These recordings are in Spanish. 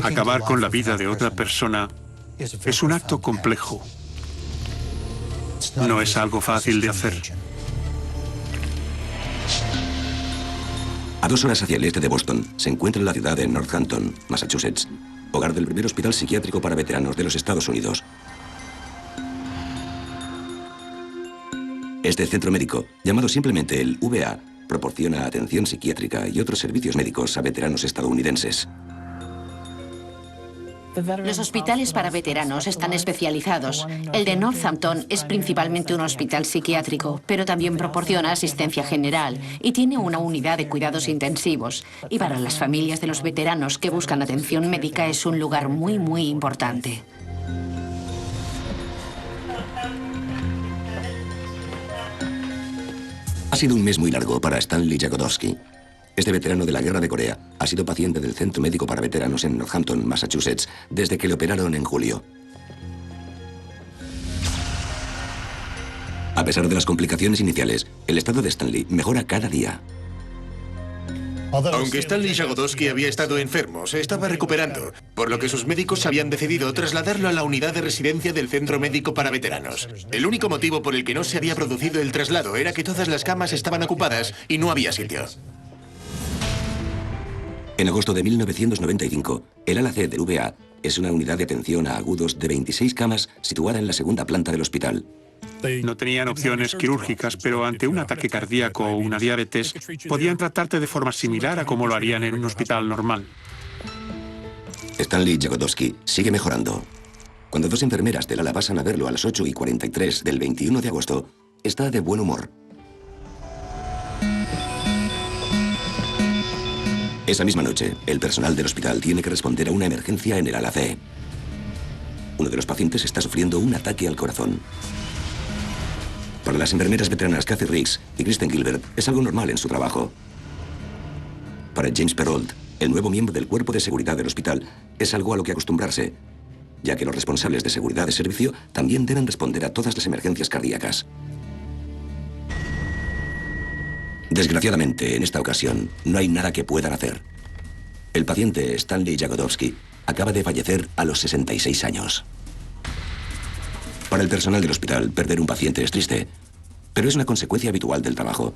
Acabar con la vida de otra persona es un acto complejo. No es algo fácil de hacer. A 2 horas hacia el este de Boston se encuentra la ciudad de Northampton, Massachusetts, hogar del primer hospital psiquiátrico para veteranos de los Estados Unidos. Este centro médico, llamado simplemente el VA, proporciona atención psiquiátrica y otros servicios médicos a veteranos estadounidenses. Los hospitales para veteranos están especializados. El de Northampton es principalmente un hospital psiquiátrico, pero también proporciona asistencia general y tiene una unidad de cuidados intensivos. Y para las familias de los veteranos que buscan atención médica es un lugar muy importante. Ha sido un mes muy largo para Stanley Jagodowski. Este veterano de la Guerra de Corea ha sido paciente del Centro Médico para Veteranos en Northampton, Massachusetts, desde que le operaron en julio. A pesar de las complicaciones iniciales, el estado de Stanley mejora cada día. Aunque Stanley Jagodowski había estado enfermo, se estaba recuperando, por lo que sus médicos habían decidido trasladarlo a la unidad de residencia del Centro Médico para Veteranos. El único motivo por el que no se había producido el traslado era que todas las camas estaban ocupadas y no había sitio. En agosto de 1995, el ala C del VA es una unidad de atención a agudos de 26 camas situada en la segunda planta del hospital. No tenían opciones quirúrgicas, pero ante un ataque cardíaco o una diabetes, podían tratarte de forma similar a como lo harían en un hospital normal. Stanley Jagodowski sigue mejorando. Cuando 2 enfermeras del ala pasan a verlo a las 8:43 del 21 de agosto, está de buen humor. Esa misma noche, el personal del hospital tiene que responder a una emergencia en el ala C. Uno de los pacientes está sufriendo un ataque al corazón. Para las enfermeras veteranas Kathy Riggs y Kristen Gilbert es algo normal en su trabajo. Para James Perrault, el nuevo miembro del cuerpo de seguridad del hospital, es algo a lo que acostumbrarse, ya que los responsables de seguridad de servicio también deben responder a todas las emergencias cardíacas. Desgraciadamente, en esta ocasión, no hay nada que puedan hacer. El paciente Stanley Jagodowski acaba de fallecer a los 66 años. Para el personal del hospital, perder un paciente es triste, pero es una consecuencia habitual del trabajo.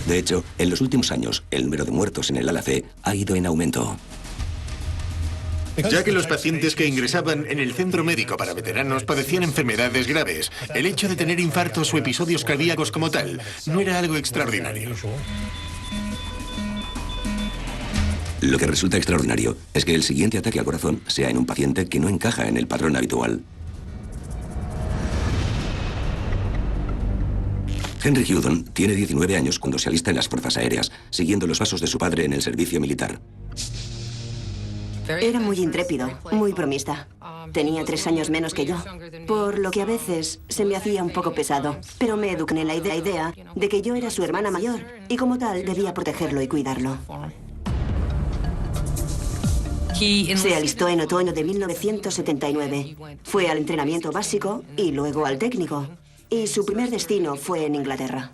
De hecho, en los últimos años, el número de muertos en el ala C ha ido en aumento. Ya que los pacientes que ingresaban en el Centro Médico para Veteranos padecían enfermedades graves, el hecho de tener infartos o episodios cardíacos como tal no era algo extraordinario. Lo que resulta extraordinario es que el siguiente ataque al corazón sea en un paciente que no encaja en el patrón habitual. Henry Hudon tiene 19 años cuando se alista en las fuerzas aéreas, siguiendo los pasos de su padre en el servicio militar. Era muy intrépido, muy bromista. Tenía 3 años menos que yo, por lo que a veces se me hacía un poco pesado. Pero me eduqué en la idea de que yo era su hermana mayor y como tal debía protegerlo y cuidarlo. Se alistó en otoño de 1979. Fue al entrenamiento básico y luego al técnico. Y su primer destino fue en Inglaterra.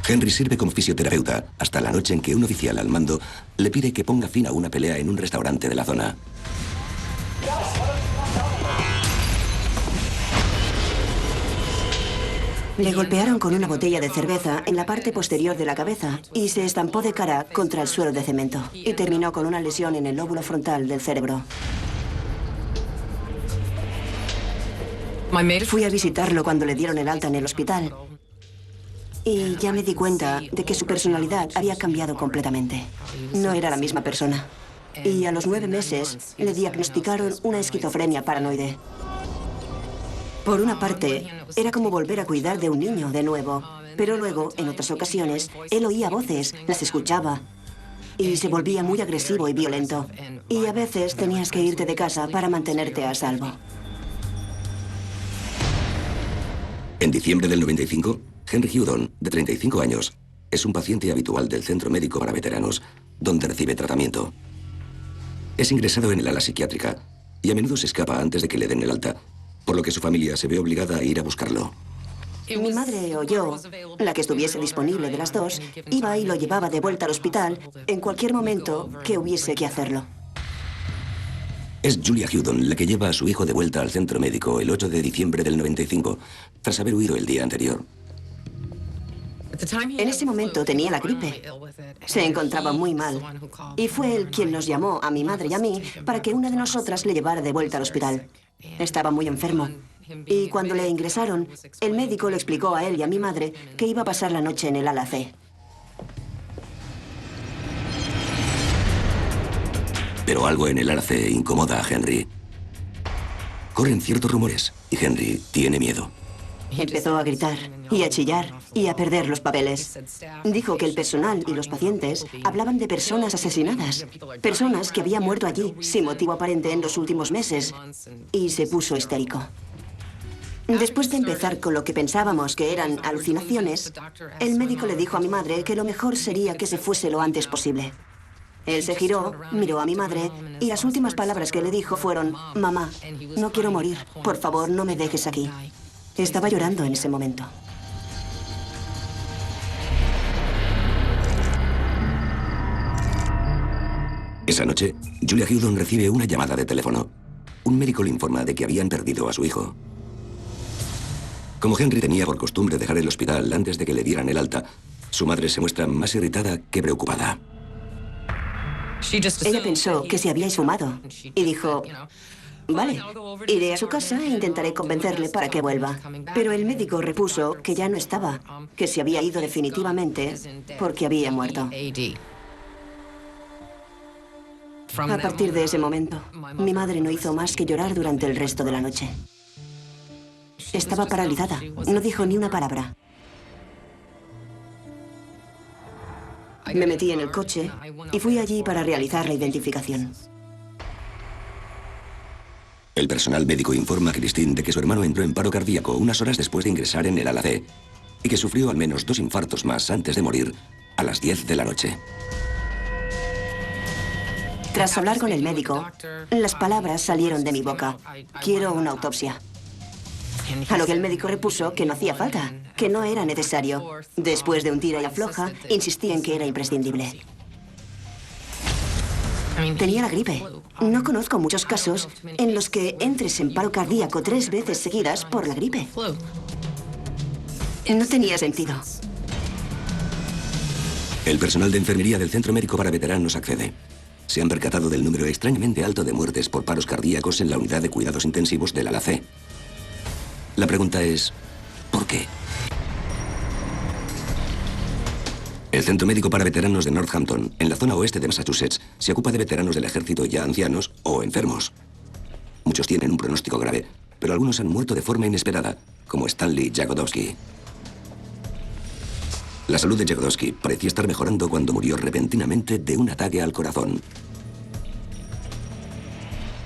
Henry sirve como fisioterapeuta hasta la noche en que un oficial al mando le pide que ponga fin a una pelea en un restaurante de la zona. Le golpearon con una botella de cerveza en la parte posterior de la cabeza y se estampó de cara contra el suelo de cemento y terminó con una lesión en el lóbulo frontal del cerebro. Fui a visitarlo cuando le dieron el alta en el hospital. Y ya me di cuenta de que su personalidad había cambiado completamente. No era la misma persona. Y a los 9 meses le diagnosticaron una esquizofrenia paranoide. Por una parte, era como volver a cuidar de un niño de nuevo. Pero luego, en otras ocasiones, él oía voces, las escuchaba. Y se volvía muy agresivo y violento. Y a veces tenías que irte de casa para mantenerte a salvo. En diciembre del 95, Henry Hudon, de 35 años, es un paciente habitual del Centro Médico para Veteranos, donde recibe tratamiento. Es ingresado en el ala psiquiátrica y a menudo se escapa antes de que le den el alta, por lo que su familia se ve obligada a ir a buscarlo. Mi madre o yo, la que estuviese disponible de las dos, iba y lo llevaba de vuelta al hospital en cualquier momento que hubiese que hacerlo. Es Julia Hudon la que lleva a su hijo de vuelta al centro médico el 8 de diciembre del 95, tras haber huido el día anterior. En ese momento tenía la gripe. Se encontraba muy mal. Y fue él quien nos llamó a mi madre y a mí para que una de nosotras le llevara de vuelta al hospital. Estaba muy enfermo. Y cuando le ingresaron, el médico le explicó a él y a mi madre que iba a pasar la noche en el ala C. Pero algo en el ala C incomoda a Henry. Corren ciertos rumores y Henry tiene miedo. Empezó a gritar y a chillar y a perder los papeles. Dijo que el personal y los pacientes hablaban de personas asesinadas, personas que habían muerto allí sin motivo aparente en los últimos meses, y se puso histérico. Después de empezar con lo que pensábamos que eran alucinaciones, el médico le dijo a mi madre que lo mejor sería que se fuese lo antes posible. Él se giró, miró a mi madre y las últimas palabras que le dijo fueron: «Mamá, no quiero morir, por favor, no me dejes aquí». Estaba llorando en ese momento. Esa noche, Julia Hudon recibe una llamada de teléfono. Un médico le informa de que habían perdido a su hijo. Como Henry tenía por costumbre dejar el hospital antes de que le dieran el alta, su madre se muestra más irritada que preocupada. Ella pensó que se había esfumado y dijo: «Vale, iré a su casa e intentaré convencerle para que vuelva». Pero el médico repuso que ya no estaba, que se había ido definitivamente porque había muerto. A partir de ese momento, mi madre no hizo más que llorar durante el resto de la noche. Estaba paralizada, no dijo ni una palabra. Me metí en el coche y fui allí para realizar la identificación. El personal médico informa a Christine de que su hermano entró en paro cardíaco unas horas después de ingresar en el ala C y que sufrió al menos 2 infartos más antes de morir a las 10 de la noche. Tras hablar con el médico, las palabras salieron de mi boca: «Quiero una autopsia». A lo que el médico repuso que no hacía falta, que no era necesario. Después de un tira y afloja, insistí en que era imprescindible. Tenía la gripe. No conozco muchos casos en los que entres en paro cardíaco 3 veces seguidas por la gripe. No tenía sentido. El personal de enfermería del Centro Médico para Veteranos accede. Se han percatado del número extrañamente alto de muertes por paros cardíacos en la unidad de cuidados intensivos del ala C. La pregunta es: ¿por qué? El Centro Médico para Veteranos de Northampton, en la zona oeste de Massachusetts, se ocupa de veteranos del ejército ya ancianos o enfermos. Muchos tienen un pronóstico grave, pero algunos han muerto de forma inesperada, como Stanley Jagodowski. La salud de Jagodowski parecía estar mejorando cuando murió repentinamente de un ataque al corazón.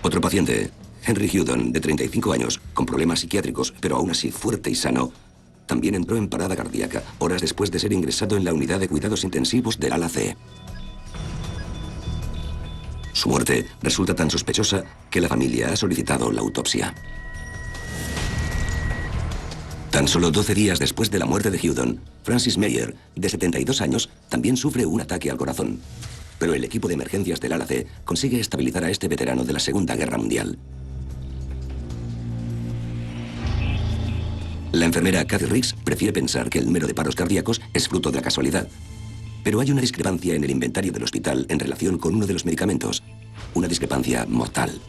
Otro paciente, Henry Hudon, de 35 años, con problemas psiquiátricos, pero aún así fuerte y sano, también entró en parada cardíaca horas después de ser ingresado en la unidad de cuidados intensivos del ala C. Su muerte resulta tan sospechosa que la familia ha solicitado la autopsia. Tan solo 12 días después de la muerte de Hudon, Francis Meyer, de 72 años, también sufre un ataque al corazón. Pero el equipo de emergencias del ala C consigue estabilizar a este veterano de la Segunda Guerra Mundial. La enfermera Kathy Riggs prefiere pensar que el número de paros cardíacos es fruto de la casualidad. Pero hay una discrepancia en el inventario del hospital en relación con uno de los medicamentos. Una discrepancia mortal.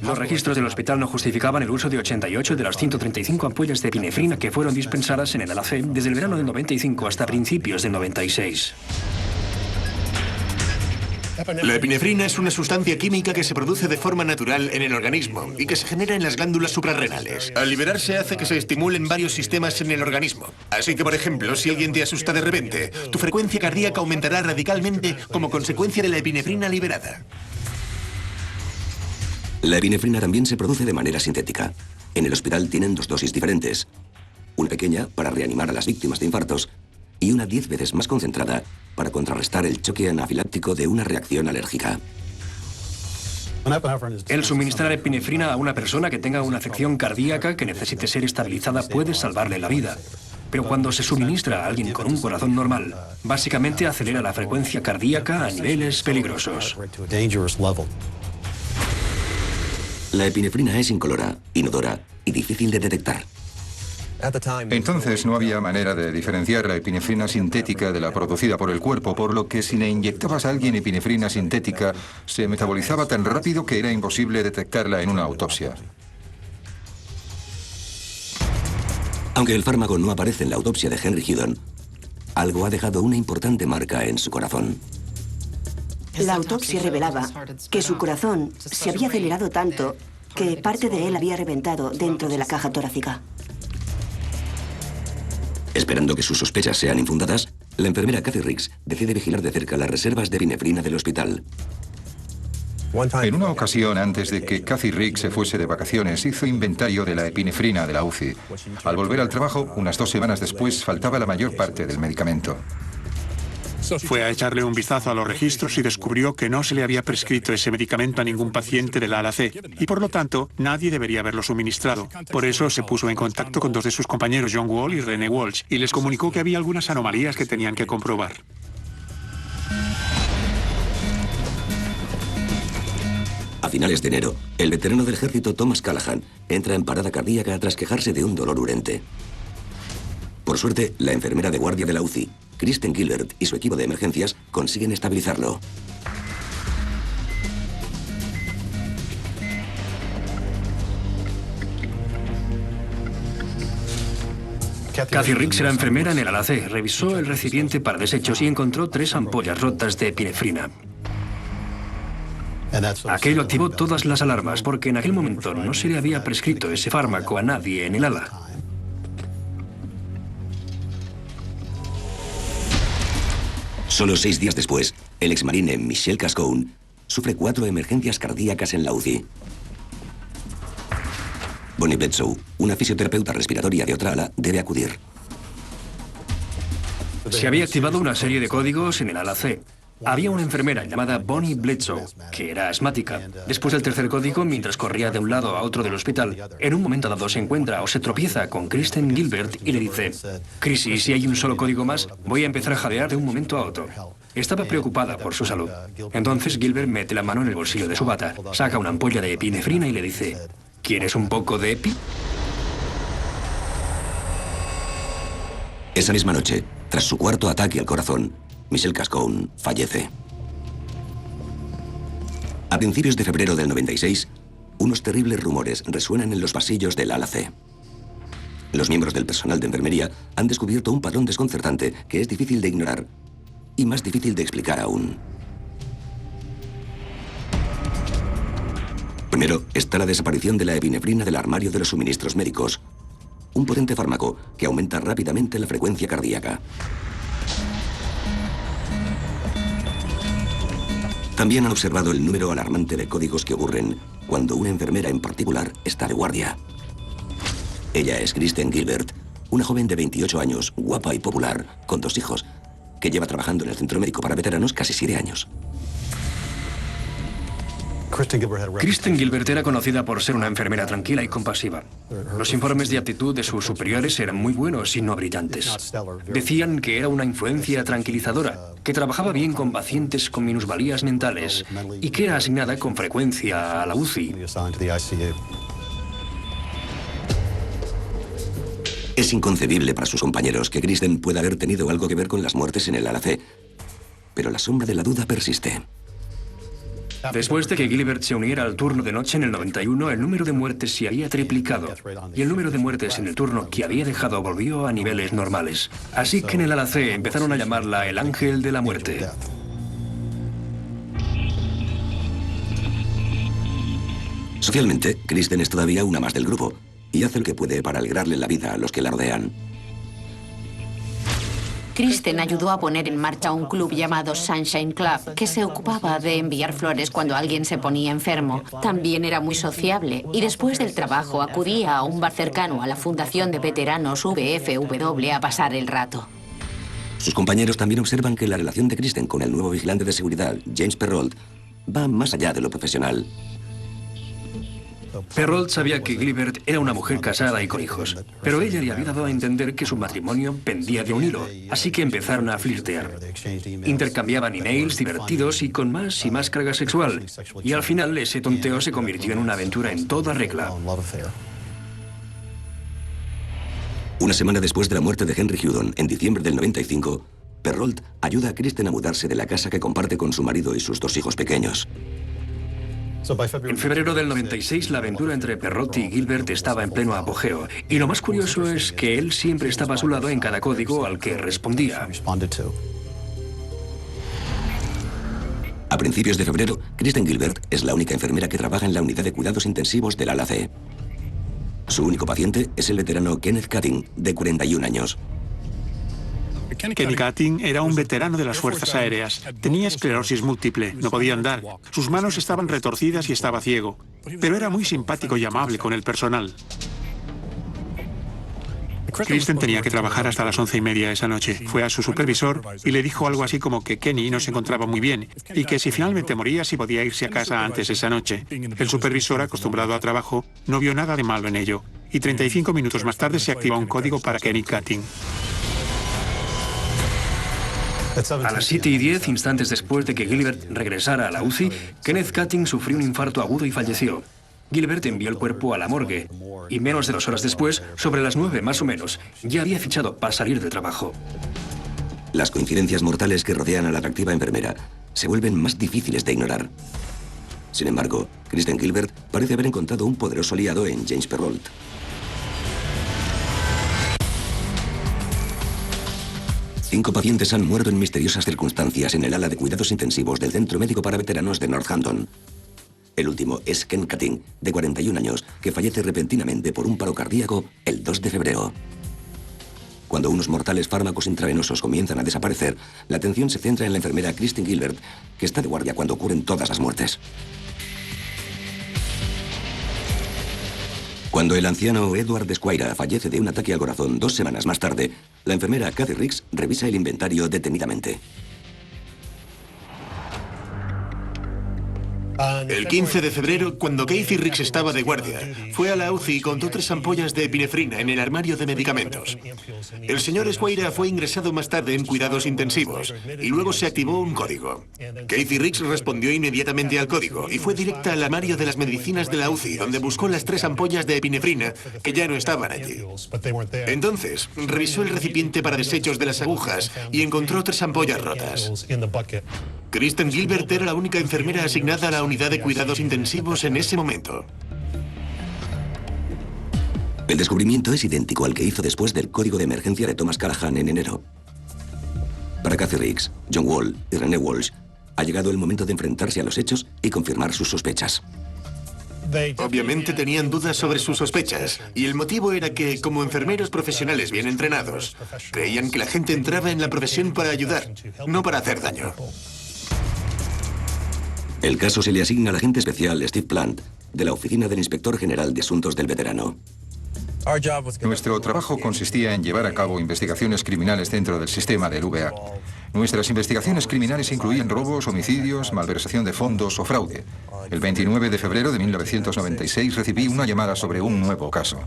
Los registros del hospital no justificaban el uso de 88 de las 135 ampollas de epinefrina que fueron dispensadas en el ala C desde el verano del 95 hasta principios del 96. La epinefrina es una sustancia química que se produce de forma natural en el organismo y que se genera en las glándulas suprarrenales. Al liberarse hace que se estimulen varios sistemas en el organismo. Así que, por ejemplo, si alguien te asusta de repente, tu frecuencia cardíaca aumentará radicalmente como consecuencia de la epinefrina liberada. La epinefrina también se produce de manera sintética. En el hospital tienen 2 dosis diferentes. Una pequeña para reanimar a las víctimas de infartos y una 10 veces más concentrada para contrarrestar el choque anafiláctico de una reacción alérgica. El suministrar epinefrina a una persona que tenga una afección cardíaca que necesite ser estabilizada puede salvarle la vida. Pero cuando se suministra a alguien con un corazón normal, básicamente acelera la frecuencia cardíaca a niveles peligrosos. La epinefrina es incolora, inodora y difícil de detectar. Entonces no había manera de diferenciar la epinefrina sintética de la producida por el cuerpo, por lo que si le inyectabas a alguien epinefrina sintética, se metabolizaba tan rápido que era imposible detectarla en una autopsia. Aunque el fármaco no aparece en la autopsia de Henry Hudon, algo ha dejado una importante marca en su corazón. La autopsia revelaba que su corazón se había acelerado tanto que parte de él había reventado dentro de la caja torácica. Esperando que sus sospechas sean infundadas, la enfermera Kathy Riggs decide vigilar de cerca las reservas de epinefrina del hospital. En una ocasión, antes de que Kathy Riggs se fuese de vacaciones, hizo inventario de la epinefrina de la UCI. Al volver al trabajo, unas 2 semanas después, faltaba la mayor parte del medicamento. Fue a echarle un vistazo a los registros y descubrió que no se le había prescrito ese medicamento a ningún paciente del ala C y por lo tanto nadie debería haberlo suministrado. Por eso se puso en contacto con 2 de sus compañeros, John Wall y René Walsh, y les comunicó que había algunas anomalías que tenían que comprobar. A finales de enero, el veterano del ejército Thomas Callahan entra en parada cardíaca tras quejarse de un dolor urente. Por suerte, la enfermera de guardia de la UCI, Kristen Gilbert, y su equipo de emergencias consiguen estabilizarlo. Kathy Riggs era enfermera en el ala C. Revisó el recipiente para desechos y encontró 3 ampollas rotas de epinefrina. Aquello activó todas las alarmas porque en aquel momento no se le había prescrito ese fármaco a nadie en el ala. Solo 6 días después, el exmarine Michel Cascoun sufre 4 emergencias cardíacas en la UCI. Bonnie Bledsoe, una fisioterapeuta respiratoria de otra ala, debe acudir. Se había activado una serie de códigos en el ala C. Había una enfermera llamada Bonnie Bledsoe, que era asmática. Después del tercer código, mientras corría de un lado a otro del hospital, en un momento dado se encuentra o se tropieza con Kristen Gilbert y le dice: «Crisis, si hay un solo código más, voy a empezar a jadear de un momento a otro». Estaba preocupada por su salud. Entonces Gilbert mete la mano en el bolsillo de su bata, saca una ampolla de epinefrina y le dice: «¿Quieres un poco de epi?». Esa misma noche, tras su cuarto ataque al corazón, Michel Cascoun fallece. A principios de febrero del 96, unos terribles rumores resuenan en los pasillos del ala C. Los miembros del personal de enfermería han descubierto un patrón desconcertante que es difícil de ignorar y más difícil de explicar aún. Primero está la desaparición de la epinefrina del armario de los suministros médicos, un potente fármaco que aumenta rápidamente la frecuencia cardíaca. También han observado el número alarmante de códigos que ocurren cuando una enfermera en particular está de guardia. Ella es Kristen Gilbert, una joven de 28 años, guapa y popular, con 2 hijos, que lleva trabajando en el Centro Médico para Veteranos casi 7 años. Kristen Gilbert era conocida por ser una enfermera tranquila y compasiva. Los informes de aptitud de sus superiores eran muy buenos y no brillantes. Decían que era una influencia tranquilizadora, que trabajaba bien con pacientes con minusvalías mentales y que era asignada con frecuencia a la UCI. Es inconcebible para sus compañeros que Kristen pueda haber tenido algo que ver con las muertes en el ala C, pero la sombra de la duda persiste. Después de que Gilbert se uniera al turno de noche en el 91, el número de muertes se había triplicado y el número de muertes en el turno que había dejado volvió a niveles normales. Así que en el ala C empezaron a llamarla el ángel de la muerte. Socialmente, Kristen es todavía una más del grupo y hace lo que puede para alegrarle la vida a los que la rodean. Kristen ayudó a poner en marcha un club llamado Sunshine Club, que se ocupaba de enviar flores cuando alguien se ponía enfermo. También era muy sociable y después del trabajo acudía a un bar cercano a la Fundación de Veteranos VFW a pasar el rato. Sus compañeros también observan que la relación de Kristen con el nuevo vigilante de seguridad, James Perrault, va más allá de lo profesional. Perrault sabía que Gilbert era una mujer casada y con hijos, pero ella le había dado a entender que su matrimonio pendía de un hilo, así que empezaron a flirtear. Intercambiaban emails divertidos y con más y más carga sexual, y al final ese tonteo se convirtió en una aventura en toda regla. Una semana después de la muerte de Henry Houdon, en diciembre del 95, Perrault ayuda a Kristen a mudarse de la casa que comparte con su marido y sus 2 hijos pequeños. En febrero del 96, la aventura entre Perrault y Gilbert estaba en pleno apogeo, y lo más curioso es que él siempre estaba a su lado en cada código al que respondía. A principios de febrero, Kristen Gilbert es la única enfermera que trabaja en la unidad de cuidados intensivos del ala C. Su único paciente es el veterano Kenneth Cutting, de 41 años. Kenny Cutting era un veterano de las Fuerzas Aéreas. Tenía esclerosis múltiple, no podía andar. Sus manos estaban retorcidas y estaba ciego. Pero era muy simpático y amable con el personal. Kristen tenía que trabajar hasta las 11:30 esa noche. Fue a su supervisor y le dijo algo así como que Kenny no se encontraba muy bien y que si finalmente moría, sí podía irse a casa antes esa noche. El supervisor, acostumbrado a trabajo, no vio nada de malo en ello. Y 35 minutos más tarde se activa un código para Kenny Cutting. A las 7:10, instantes después de que Gilbert regresara a la UCI, Kenneth Cutting sufrió un infarto agudo y falleció. Gilbert envió el cuerpo a la morgue y menos de 2 horas después, sobre las 9 más o menos, ya había fichado para salir de trabajo. Las coincidencias mortales que rodean a la atractiva enfermera se vuelven más difíciles de ignorar. Sin embargo, Kristen Gilbert parece haber encontrado un poderoso aliado en James Perrault. Cinco pacientes han muerto en misteriosas circunstancias en el ala de cuidados intensivos del Centro Médico para Veteranos de Northampton. El último es Ken Cutting, de 41 años, que fallece repentinamente por un paro cardíaco el 2 de febrero. Cuando unos mortales fármacos intravenosos comienzan a desaparecer, la atención se centra en la enfermera Kristen Gilbert, que está de guardia cuando ocurren todas las muertes. Cuando el anciano Edward Squire fallece de un ataque al corazón 2 semanas más tarde, la enfermera Kathy Riggs revisa el inventario detenidamente. El 15 de febrero, cuando Kathy Riggs estaba de guardia, fue a la UCI y contó 3 ampollas de epinefrina en el armario de medicamentos. El señor Squire fue ingresado más tarde en cuidados intensivos y luego se activó un código. Kathy Riggs respondió inmediatamente al código y fue directa al armario de las medicinas de la UCI, donde buscó las 3 ampollas de epinefrina que ya no estaban allí. Entonces, revisó el recipiente para desechos de las agujas y encontró 3 ampollas rotas. Kristen Gilbert era la única enfermera asignada a la unidad de cuidados intensivos en ese momento. El descubrimiento es idéntico al que hizo después del código de emergencia de Thomas Callahan en enero. Para Kathy Riggs, John Wall y René Walsh, ha llegado el momento de enfrentarse a los hechos y confirmar sus sospechas. Obviamente tenían dudas sobre sus sospechas, y el motivo era que, como enfermeros profesionales bien entrenados, creían que la gente entraba en la profesión para ayudar, no para hacer daño. El caso se le asigna al agente especial Steve Plant, de la Oficina del Inspector General de Asuntos del Veterano. Nuestro trabajo consistía en llevar a cabo investigaciones criminales dentro del sistema del VA. Nuestras investigaciones criminales incluían robos, homicidios, malversación de fondos o fraude. El 29 de febrero de 1996 recibí una llamada sobre un nuevo caso.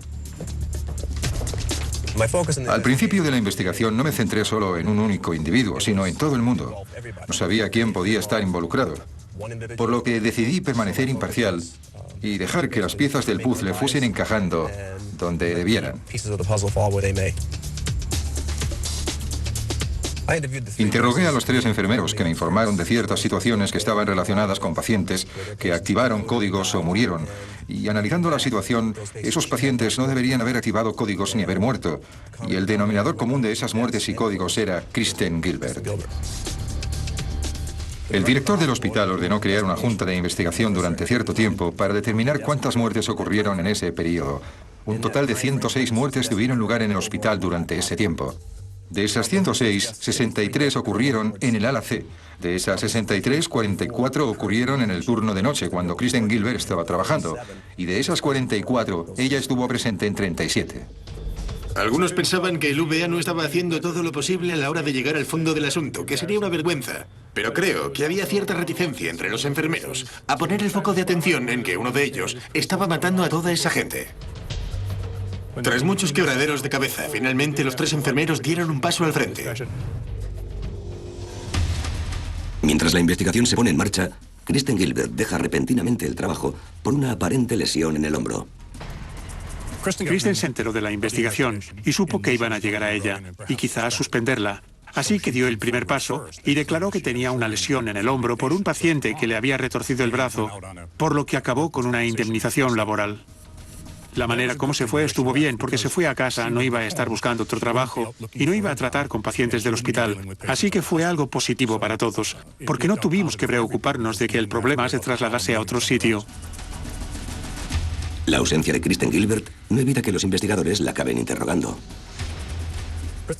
Al principio de la investigación no me centré solo en un único individuo, sino en todo el mundo. No sabía quién podía estar involucrado, por lo que decidí permanecer imparcial y dejar que las piezas del puzzle fuesen encajando donde debieran. Interrogué a los 3 enfermeros que me informaron de ciertas situaciones que estaban relacionadas con pacientes que activaron códigos o murieron. Y analizando la situación, esos pacientes no deberían haber activado códigos ni haber muerto. Y el denominador común de esas muertes y códigos era Kristen Gilbert. El director del hospital ordenó crear una junta de investigación durante cierto tiempo para determinar cuántas muertes ocurrieron en ese periodo. Un total de 106 muertes tuvieron lugar en el hospital durante ese tiempo. De esas 106, 63 ocurrieron en el ala C. De esas 63, 44 ocurrieron en el turno de noche, cuando Kristen Gilbert estaba trabajando. Y de esas 44, ella estuvo presente en 37. Algunos pensaban que el VA no estaba haciendo todo lo posible a la hora de llegar al fondo del asunto, que sería una vergüenza. Pero creo que había cierta reticencia entre los enfermeros a poner el foco de atención en que uno de ellos estaba matando a toda esa gente. Tras muchos quebraderos de cabeza, finalmente los 3 enfermeros dieron un paso al frente. Mientras la investigación se pone en marcha, Kristen Gilbert deja repentinamente el trabajo por una aparente lesión en el hombro. Kristen se enteró de la investigación y supo que iban a llegar a ella y quizás suspenderla. Así que dio el primer paso y declaró que tenía una lesión en el hombro por un paciente que le había retorcido el brazo, por lo que acabó con una indemnización laboral. La manera como se fue estuvo bien porque se fue a casa, no iba a estar buscando otro trabajo y no iba a tratar con pacientes del hospital. Así que fue algo positivo para todos, porque no tuvimos que preocuparnos de que el problema se trasladase a otro sitio. La ausencia de Kristen Gilbert no evita que los investigadores la acaben interrogando.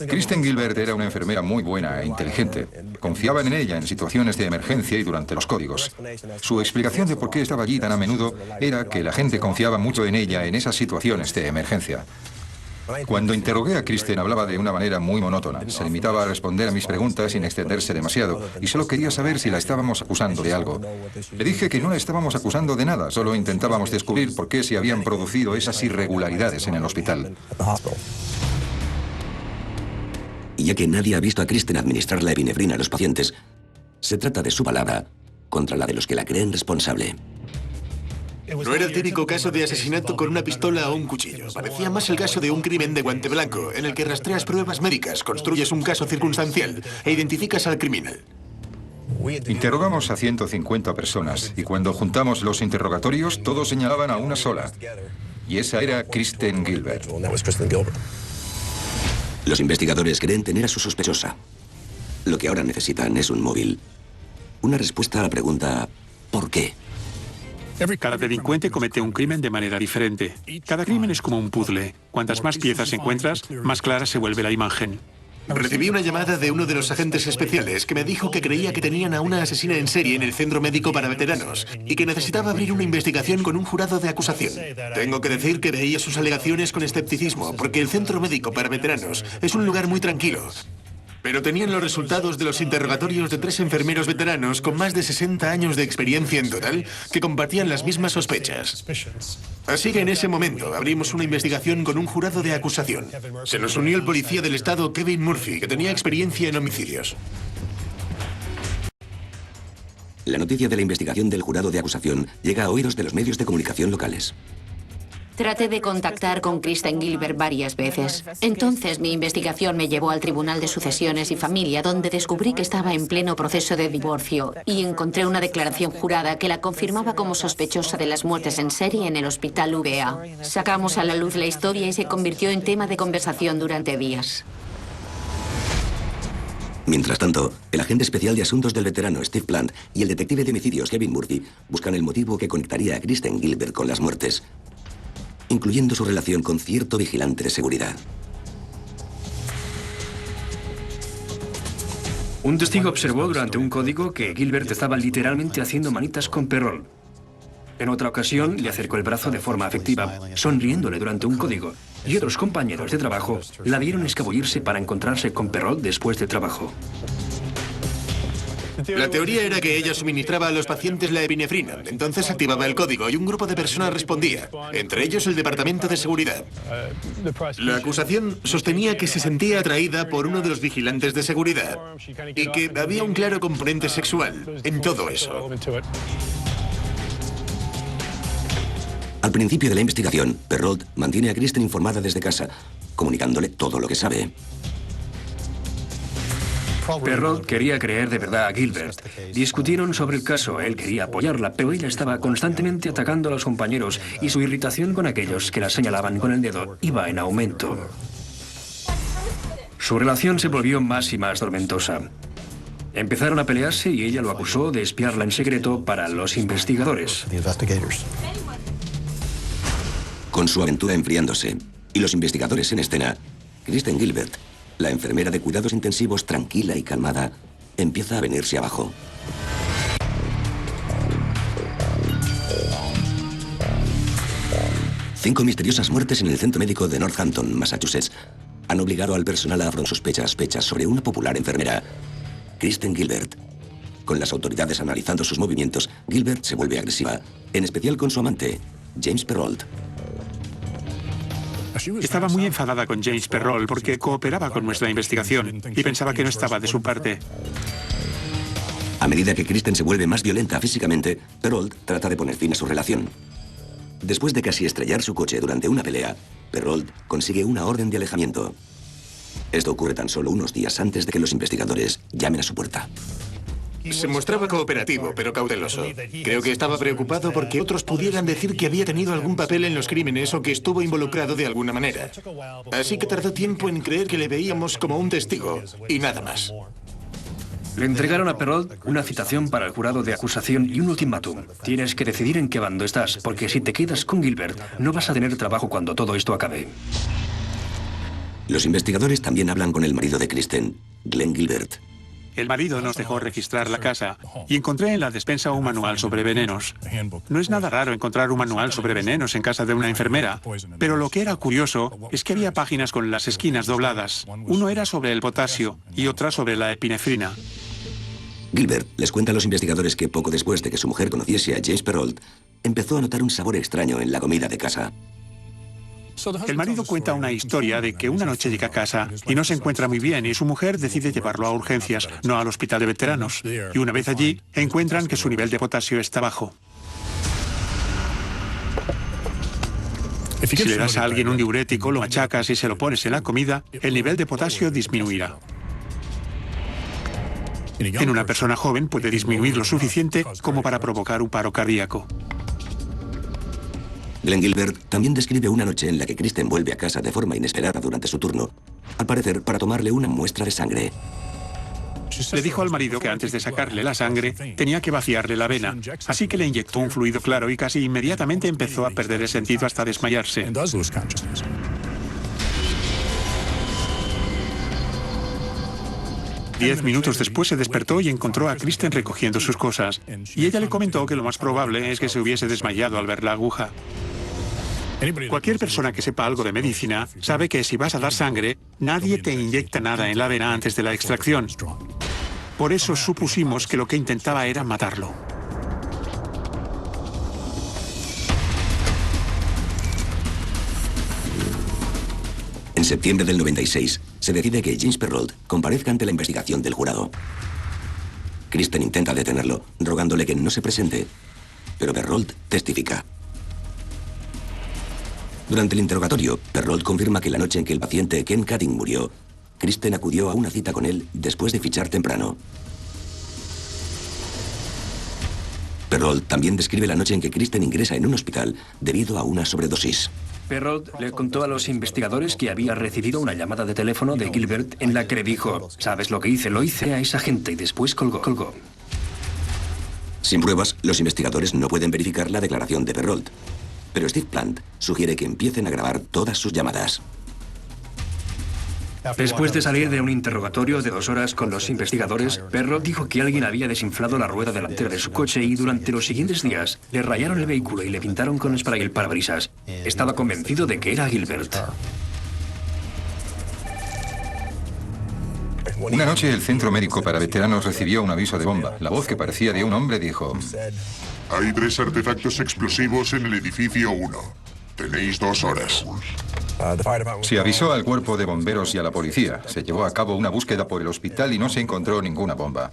Kristen Gilbert era una enfermera muy buena e inteligente. Confiaban en ella en situaciones de emergencia y durante los códigos. Su explicación de por qué estaba allí tan a menudo era que la gente confiaba mucho en ella en esas situaciones de emergencia. Cuando interrogué a Kristen hablaba de una manera muy monótona. Se limitaba a responder a mis preguntas sin extenderse demasiado y solo quería saber si la estábamos acusando de algo. Le dije que no la estábamos acusando de nada, solo intentábamos descubrir por qué se habían producido esas irregularidades en el hospital. Y ya que nadie ha visto a Kristen administrar la epinefrina a los pacientes, se trata de su palabra contra la de los que la creen responsable. No era el típico caso de asesinato con una pistola o un cuchillo. Parecía más el caso de un crimen de guante blanco, en el que rastreas pruebas médicas, construyes un caso circunstancial e identificas al criminal. Interrogamos a 150 personas y cuando juntamos los interrogatorios, todos señalaban a una sola. Y esa era Kristen Gilbert. Los investigadores creen tener a su sospechosa. Lo que ahora necesitan es un móvil. Una respuesta a la pregunta ¿por qué? Cada delincuente comete un crimen de manera diferente. Cada crimen es como un puzzle. Cuantas más piezas encuentras, más clara se vuelve la imagen. Recibí una llamada de uno de los agentes especiales que me dijo que creía que tenían a una asesina en serie en el Centro Médico para Veteranos y que necesitaba abrir una investigación con un jurado de acusación. Tengo que decir que veía sus alegaciones con escepticismo porque el Centro Médico para Veteranos es un lugar muy tranquilo. Pero tenían los resultados de los interrogatorios de 3 enfermeros veteranos con más de 60 años de experiencia en total que compartían las mismas sospechas. Así que en ese momento abrimos una investigación con un jurado de acusación. Se nos unió el policía del estado Kevin Murphy, que tenía experiencia en homicidios. La noticia de la investigación del jurado de acusación llega a oídos de los medios de comunicación locales. Traté de contactar con Kristen Gilbert varias veces. Entonces mi investigación me llevó al Tribunal de Sucesiones y Familia, donde descubrí que estaba en pleno proceso de divorcio y encontré una declaración jurada que la confirmaba como sospechosa de las muertes en serie en el Hospital VA. Sacamos a la luz la historia y se convirtió en tema de conversación durante días. Mientras tanto, el agente especial de asuntos del veterano Steve Plant y el detective de homicidios Kevin Murphy buscan el motivo que conectaría a Kristen Gilbert con las muertes, incluyendo su relación con cierto vigilante de seguridad. Un testigo observó durante un código que Gilbert estaba literalmente haciendo manitas con Perrol. En otra ocasión, le acercó el brazo de forma afectiva, sonriéndole durante un código, y otros compañeros de trabajo la vieron escabullirse para encontrarse con Perrol después de trabajo. La teoría era que ella suministraba a los pacientes la epinefrina, entonces activaba el código y un grupo de personas respondía, entre ellos el Departamento de Seguridad. La acusación sostenía que se sentía atraída por uno de los vigilantes de seguridad y que había un claro componente sexual en todo eso. Al principio de la investigación, Perrault mantiene a Kristen informada desde casa, comunicándole todo lo que sabe. Perrault quería creer de verdad a Gilbert. Discutieron sobre el caso, él quería apoyarla, pero ella estaba constantemente atacando a los compañeros y su irritación con aquellos que la señalaban con el dedo iba en aumento. Su relación se volvió más y más tormentosa. Empezaron a pelearse y ella lo acusó de espiarla en secreto para los investigadores. Con su aventura enfriándose y los investigadores en escena, Kristen Gilbert, la enfermera de cuidados intensivos tranquila y calmada, empieza a venirse abajo. 5 misteriosas muertes en el centro médico de Northampton, Massachusetts, han obligado al personal a afrontar sospechas sobre una popular enfermera, Kristen Gilbert. Con las autoridades analizando sus movimientos, Gilbert se vuelve agresiva, en especial con su amante, James Perrault. Estaba muy enfadada con James Perrault porque cooperaba con nuestra investigación y pensaba que no estaba de su parte. A medida que Kristen se vuelve más violenta físicamente, Perrault trata de poner fin a su relación. Después de casi estrellar su coche durante una pelea, Perrault consigue una orden de alejamiento. Esto ocurre tan solo unos días antes de que los investigadores llamen a su puerta. Se mostraba cooperativo, pero cauteloso. Creo que estaba preocupado porque otros pudieran decir que había tenido algún papel en los crímenes o que estuvo involucrado de alguna manera. Así que tardó tiempo en creer que le veíamos como un testigo, y nada más. Le entregaron a Perrault una citación para el jurado de acusación y un ultimátum. Tienes que decidir en qué bando estás, porque si te quedas con Gilbert, no vas a tener trabajo cuando todo esto acabe. Los investigadores también hablan con el marido de Kristen, Glenn Gilbert. El marido nos dejó registrar la casa y encontré en la despensa un manual sobre venenos. No es nada raro encontrar un manual sobre venenos en casa de una enfermera, pero lo que era curioso es que había páginas con las esquinas dobladas. Uno era sobre el potasio y otra sobre la epinefrina. Gilbert les cuenta a los investigadores que poco después de que su mujer conociese a James Perrault, empezó a notar un sabor extraño en la comida de casa. El marido cuenta una historia de que una noche llega a casa y no se encuentra muy bien y su mujer decide llevarlo a urgencias, no al hospital de veteranos. Y una vez allí, encuentran que su nivel de potasio está bajo. Si le das a alguien un diurético, lo achacas y se lo pones en la comida, el nivel de potasio disminuirá. En una persona joven puede disminuir lo suficiente como para provocar un paro cardíaco. Glenn Gilbert también describe una noche en la que Kristen vuelve a casa de forma inesperada durante su turno, al parecer para tomarle una muestra de sangre. Le dijo al marido que antes de sacarle la sangre tenía que vaciarle la vena, así que le inyectó un fluido claro y casi inmediatamente empezó a perder el sentido hasta desmayarse. 10 minutos después se despertó y encontró a Kristen recogiendo sus cosas. Y ella le comentó que lo más probable es que se hubiese desmayado al ver la aguja. Cualquier persona que sepa algo de medicina sabe que si vas a dar sangre, nadie te inyecta nada en la vena antes de la extracción. Por eso supusimos que lo que intentaba era matarlo. En septiembre del 96, se decide que James Perrault comparezca ante la investigación del jurado. Kristen intenta detenerlo, rogándole que no se presente, pero Perrault testifica. Durante el interrogatorio, Perrault confirma que la noche en que el paciente Ken Cutting murió, Kristen acudió a una cita con él después de fichar temprano. Perrault también describe la noche en que Kristen ingresa en un hospital debido a una sobredosis. Perrault le contó a los investigadores que había recibido una llamada de teléfono de Gilbert en la que le dijo: ¿sabes lo que hice? Lo hice a esa gente y después colgó. Sin pruebas, los investigadores no pueden verificar la declaración de Perrault, pero Steve Plant sugiere que empiecen a grabar todas sus llamadas. Después de salir de un interrogatorio de 2 horas con los investigadores, Perrault dijo que alguien había desinflado la rueda delantera de su coche y durante los siguientes días le rayaron el vehículo y le pintaron con spray el parabrisas. Estaba convencido de que era Gilbert. Una noche el Centro Médico para Veteranos recibió un aviso de bomba. La voz que parecía de un hombre dijo: hay 3 artefactos explosivos en el edificio 1. Tenéis 2 horas. Se avisó al cuerpo de bomberos y a la policía. Se llevó a cabo una búsqueda por el hospital y no se encontró ninguna bomba.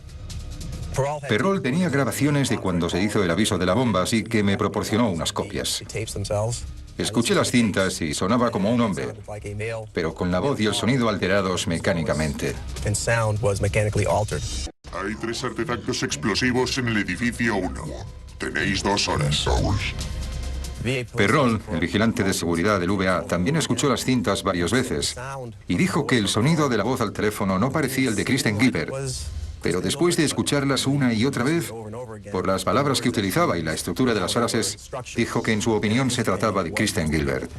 Perrault tenía grabaciones de cuando se hizo el aviso de la bomba, así que me proporcionó unas copias. Escuché las cintas y sonaba como un hombre, pero con la voz y el sonido alterados mecánicamente. Hay 3 artefactos explosivos en el edificio 1. Tenéis 2 horas. Perrault, el vigilante de seguridad del VA, también escuchó las cintas varias veces y dijo que el sonido de la voz al teléfono no parecía el de Kristen Gilbert. Pero después de escucharlas una y otra vez, por las palabras que utilizaba y la estructura de las frases, dijo que en su opinión se trataba de Kristen Gilbert.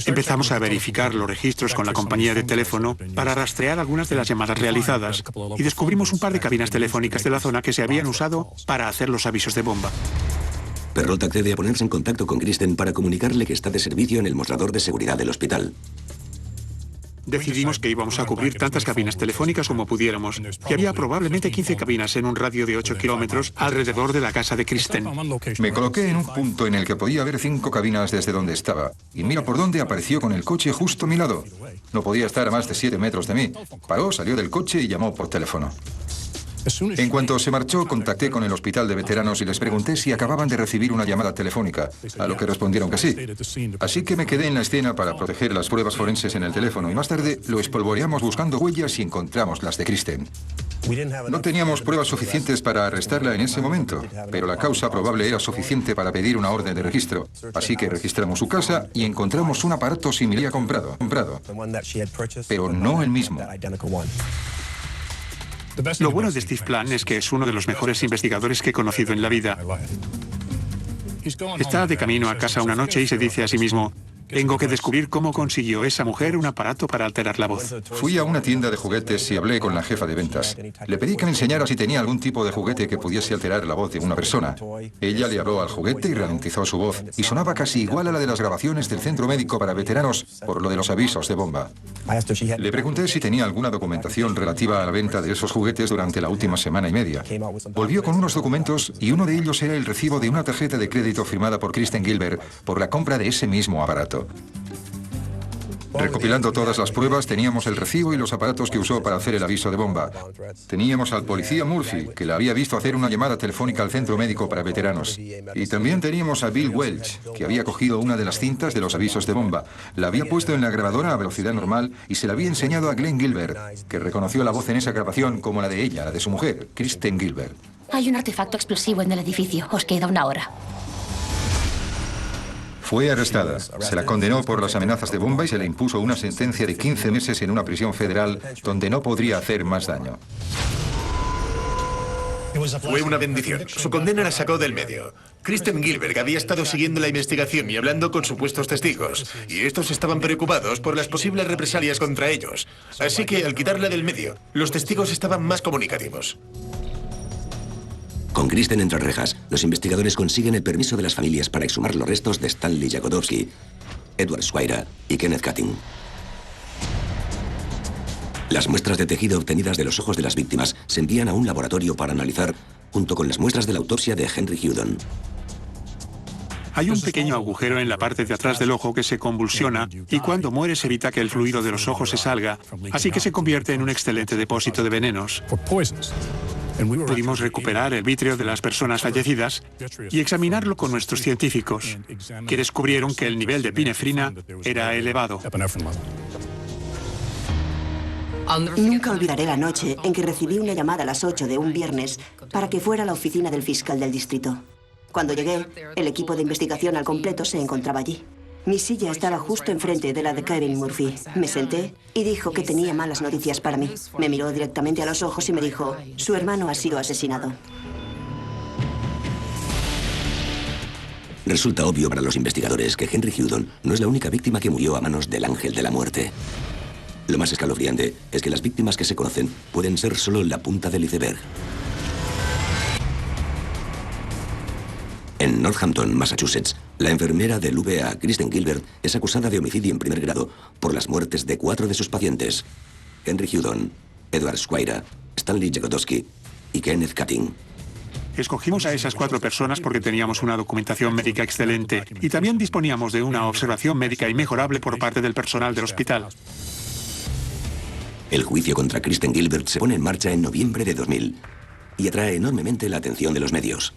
Empezamos a verificar los registros con la compañía de teléfono para rastrear algunas de las llamadas realizadas y descubrimos un par de cabinas telefónicas de la zona que se habían usado para hacer los avisos de bomba. Perrault accede a ponerse en contacto con Kristen para comunicarle que está de servicio en el mostrador de seguridad del hospital. Decidimos que íbamos a cubrir tantas cabinas telefónicas como pudiéramos, y había probablemente 15 cabinas en un radio de 8 kilómetros alrededor de la casa de Kristen. Me coloqué en un punto en el que podía ver 5 cabinas desde donde estaba, y mira por dónde apareció con el coche justo a mi lado. No podía estar a más de 7 metros de mí. Paró, salió del coche y llamó por teléfono. En cuanto se marchó, contacté con el hospital de veteranos y les pregunté si acababan de recibir una llamada telefónica, a lo que respondieron que sí. Así que me quedé en la escena para proteger las pruebas forenses en el teléfono y más tarde lo espolvoreamos buscando huellas y encontramos las de Kristen. No teníamos pruebas suficientes para arrestarla en ese momento, pero la causa probable era suficiente para pedir una orden de registro. Así que registramos su casa y encontramos un aparato similar comprado, pero no el mismo. Lo bueno de Steve Plan es que es uno de los mejores investigadores que he conocido en la vida. Está de camino a casa una noche y se dice a sí mismo: tengo que descubrir cómo consiguió esa mujer un aparato para alterar la voz. Fui a una tienda de juguetes y hablé con la jefa de ventas. Le pedí que me enseñara si tenía algún tipo de juguete que pudiese alterar la voz de una persona. Ella le habló al juguete y ralentizó su voz, y sonaba casi igual a la de las grabaciones del Centro Médico para Veteranos por lo de los avisos de bomba. Le pregunté si tenía alguna documentación relativa a la venta de esos juguetes durante la última semana y media. Volvió con unos documentos y uno de ellos era el recibo de una tarjeta de crédito firmada por Kristen Gilbert por la compra de ese mismo aparato. Recopilando todas las pruebas, teníamos el recibo y los aparatos que usó para hacer el aviso de bomba. Teníamos al policía Murphy, que la había visto hacer una llamada telefónica al Centro Médico para Veteranos. Y también teníamos a Bill Welch, que había cogido una de las cintas de los avisos de bomba, la había puesto en la grabadora a velocidad normal y se la había enseñado a Glenn Gilbert, que reconoció la voz en esa grabación como la de ella, la de su mujer, Kristen Gilbert. Hay un artefacto explosivo en el edificio. Os queda una hora. Fue arrestada. Se la condenó por las amenazas de bomba y se le impuso una sentencia de 15 meses en una prisión federal donde no podría hacer más daño. Fue una bendición. Su condena la sacó del medio. Kristen Gilbert había estado siguiendo la investigación y hablando con supuestos testigos, y estos estaban preocupados por las posibles represalias contra ellos. Así que, al quitarla del medio, los testigos estaban más comunicativos. Con Kristen entre rejas, los investigadores consiguen el permiso de las familias para exhumar los restos de Stanley Jagodowski, Edward Squire y Kenneth Cutting. Las muestras de tejido obtenidas de los ojos de las víctimas se envían a un laboratorio para analizar, junto con las muestras de la autopsia de Henry Hudon. Hay un pequeño agujero en la parte de atrás del ojo que se convulsiona y cuando muere se evita que el fluido de los ojos se salga, así que se convierte en un excelente depósito de venenos. Pudimos recuperar el vítreo de las personas fallecidas y examinarlo con nuestros científicos, que descubrieron que el nivel de epinefrina era elevado. Nunca olvidaré la noche en que recibí una llamada a las 8 de un viernes para que fuera a la oficina del fiscal del distrito. Cuando llegué, el equipo de investigación al completo se encontraba allí. Mi silla estaba justo enfrente de la de Kevin Murphy. Me senté y dijo que tenía malas noticias para mí. Me miró directamente a los ojos y me dijo: su hermano ha sido asesinado. Resulta obvio para los investigadores que Henry Hudon no es la única víctima que murió a manos del ángel de la muerte. Lo más escalofriante es que las víctimas que se conocen pueden ser solo la punta del iceberg. En Northampton, Massachusetts, la enfermera del VA, Kristen Gilbert, es acusada de homicidio en primer grado por las muertes de 4 de sus pacientes: Henry Hudon, Edward Squire, Stanley Jagodowski y Kenneth Cutting. Escogimos a esas 4 personas porque teníamos una documentación médica excelente y también disponíamos de una observación médica inmejorable por parte del personal del hospital. El juicio contra Kristen Gilbert se pone en marcha en noviembre de 2000 y atrae enormemente la atención de los medios.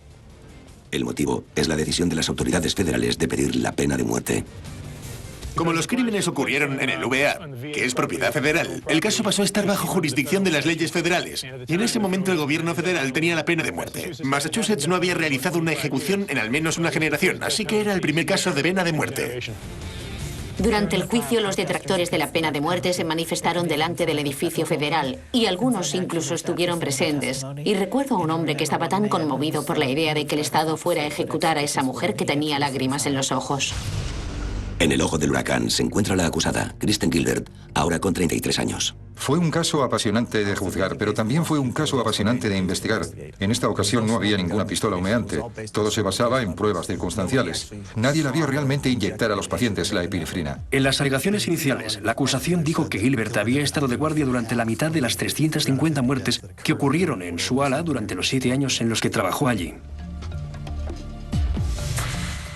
El motivo es la decisión de las autoridades federales de pedir la pena de muerte. Como los crímenes ocurrieron en el VA, que es propiedad federal, el caso pasó a estar bajo jurisdicción de las leyes federales. Y en ese momento el gobierno federal tenía la pena de muerte. Massachusetts no había realizado una ejecución en al menos una generación, así que era el primer caso de pena de muerte. Durante el juicio, los detractores de la pena de muerte se manifestaron delante del edificio federal y algunos incluso estuvieron presentes. Y recuerdo a un hombre que estaba tan conmovido por la idea de que el Estado fuera a ejecutar a esa mujer que tenía lágrimas en los ojos. En el ojo del huracán se encuentra la acusada, Kristen Gilbert, ahora con 33 años. Fue un caso apasionante de juzgar, pero también fue un caso apasionante de investigar. En esta ocasión no había ninguna pistola humeante. Todo se basaba en pruebas circunstanciales. Nadie la vio realmente inyectar a los pacientes la epinefrina. En las alegaciones iniciales, la acusación dijo que Gilbert había estado de guardia durante la mitad de las 350 muertes que ocurrieron en su ala durante los 7 años en los que trabajó allí.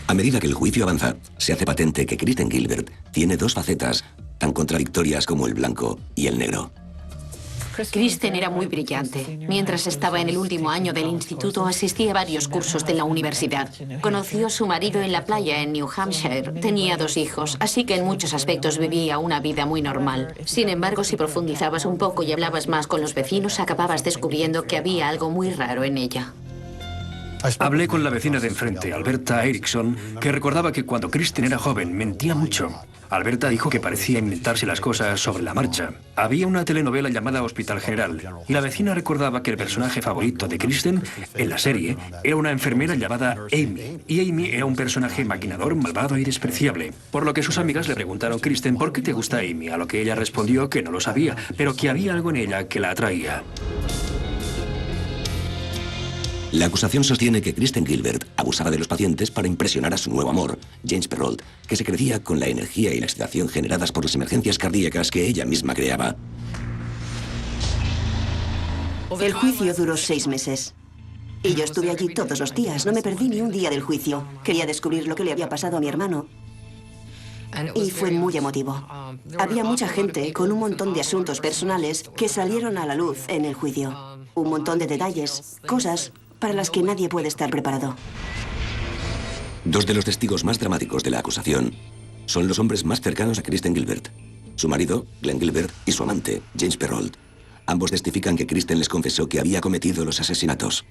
A medida que el juicio avanza, se hace patente que Kristen Gilbert tiene dos facetas tan contradictorias como el blanco y el negro. Kristen era muy brillante. Mientras estaba en el último año del instituto, asistía a varios cursos de la universidad. Conoció a su marido en la playa en New Hampshire. Tenía 2 hijos, así que en muchos aspectos vivía una vida muy normal. Sin embargo, si profundizabas un poco y hablabas más con los vecinos, acababas descubriendo que había algo muy raro en ella. Hablé con la vecina de enfrente, Alberta Erickson, que recordaba que cuando Kristen era joven mentía mucho. Alberta dijo que parecía inventarse las cosas sobre la marcha. Había una telenovela llamada Hospital General, y la vecina recordaba que el personaje favorito de Kristen en la serie era una enfermera llamada Amy, y Amy era un personaje maquinador, malvado y despreciable. Por lo que sus amigas le preguntaron a Kristen por qué te gusta Amy, a lo que ella respondió que no lo sabía, pero que había algo en ella que la atraía. La acusación sostiene que Kristen Gilbert abusaba de los pacientes para impresionar a su nuevo amor, James Perrault, que se crecía con la energía y la excitación generadas por las emergencias cardíacas que ella misma creaba. El juicio duró 6 meses. Y yo estuve allí todos los días, no me perdí ni un día del juicio. Quería descubrir lo que le había pasado a mi hermano. Y fue muy emotivo. Había mucha gente con un montón de asuntos personales que salieron a la luz en el juicio. Un montón de detalles, cosas para las que nadie puede estar preparado. 2 de los testigos más dramáticos de la acusación son los hombres más cercanos a Kristen Gilbert. Su marido, Glenn Gilbert, y su amante, James Perrault. Ambos testifican que Kristen les confesó que había cometido los asesinatos.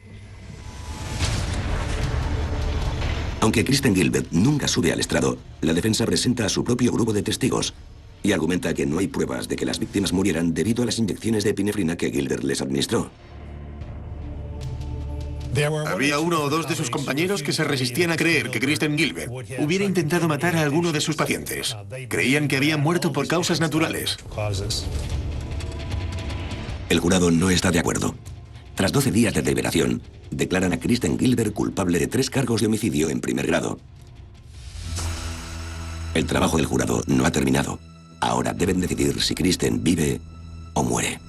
Aunque Kristen Gilbert nunca sube al estrado, la defensa presenta a su propio grupo de testigos y argumenta que no hay pruebas de que las víctimas murieran debido a las inyecciones de epinefrina que Gilbert les administró. Había 1 o 2 de sus compañeros que se resistían a creer que Kristen Gilbert hubiera intentado matar a alguno de sus pacientes. Creían que habían muerto por causas naturales. El jurado no está de acuerdo. Tras 12 días de deliberación, declaran a Kristen Gilbert culpable de 3 cargos de homicidio en primer grado. El trabajo del jurado no ha terminado. Ahora deben decidir si Kristen vive o muere.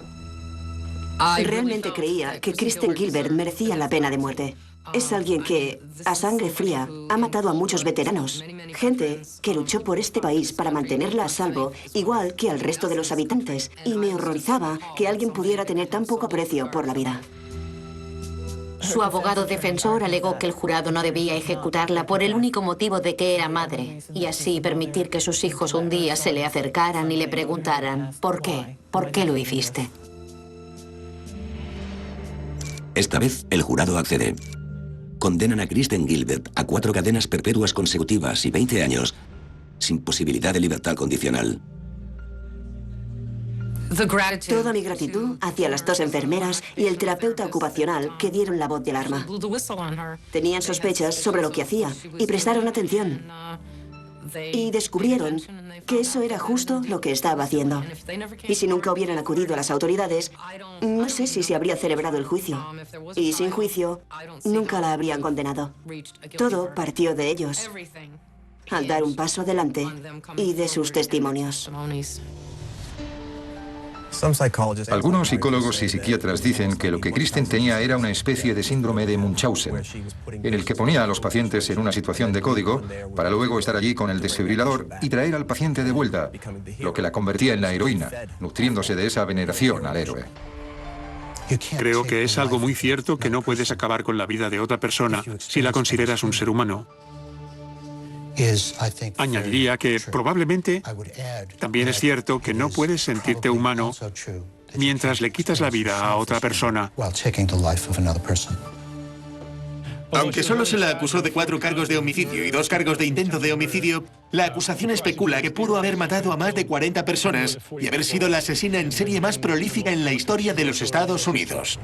Realmente creía que Kristen Gilbert merecía la pena de muerte. Es alguien que, a sangre fría, ha matado a muchos veteranos. Gente que luchó por este país para mantenerla a salvo, igual que al resto de los habitantes. Y me horrorizaba que alguien pudiera tener tan poco aprecio por la vida. Su abogado defensor alegó que el jurado no debía ejecutarla por el único motivo de que era madre, y así permitir que sus hijos un día se le acercaran y le preguntaran, ¿por qué? ¿Por qué lo hiciste? Esta vez, el jurado accede. Condenan a Kristen Gilbert a 4 cadenas perpetuas consecutivas y 20 años, sin posibilidad de libertad condicional. Toda mi gratitud hacia las 2 enfermeras y el terapeuta ocupacional que dieron la voz de alarma. Tenían sospechas sobre lo que hacía y prestaron atención. Y descubrieron que eso era justo lo que estaba haciendo. Y si nunca hubieran acudido a las autoridades, no sé si se habría celebrado el juicio. Y sin juicio, nunca la habrían condenado. Todo partió de ellos, al dar un paso adelante y de sus testimonios. Algunos psicólogos y psiquiatras dicen que lo que Kristen tenía era una especie de síndrome de Munchausen, en el que ponía a los pacientes en una situación de código para luego estar allí con el desfibrilador y traer al paciente de vuelta, lo que la convertía en la heroína, nutriéndose de esa veneración al héroe. Creo que es algo muy cierto que no puedes acabar con la vida de otra persona si la consideras un ser humano. Añadiría que probablemente también es cierto que no puedes sentirte humano mientras le quitas la vida a otra persona. Aunque solo se la acusó de 4 cargos de homicidio y 2 cargos de intento de homicidio, la acusación especula que pudo haber matado a más de 40 personas y haber sido la asesina en serie más prolífica en la historia de los Estados Unidos.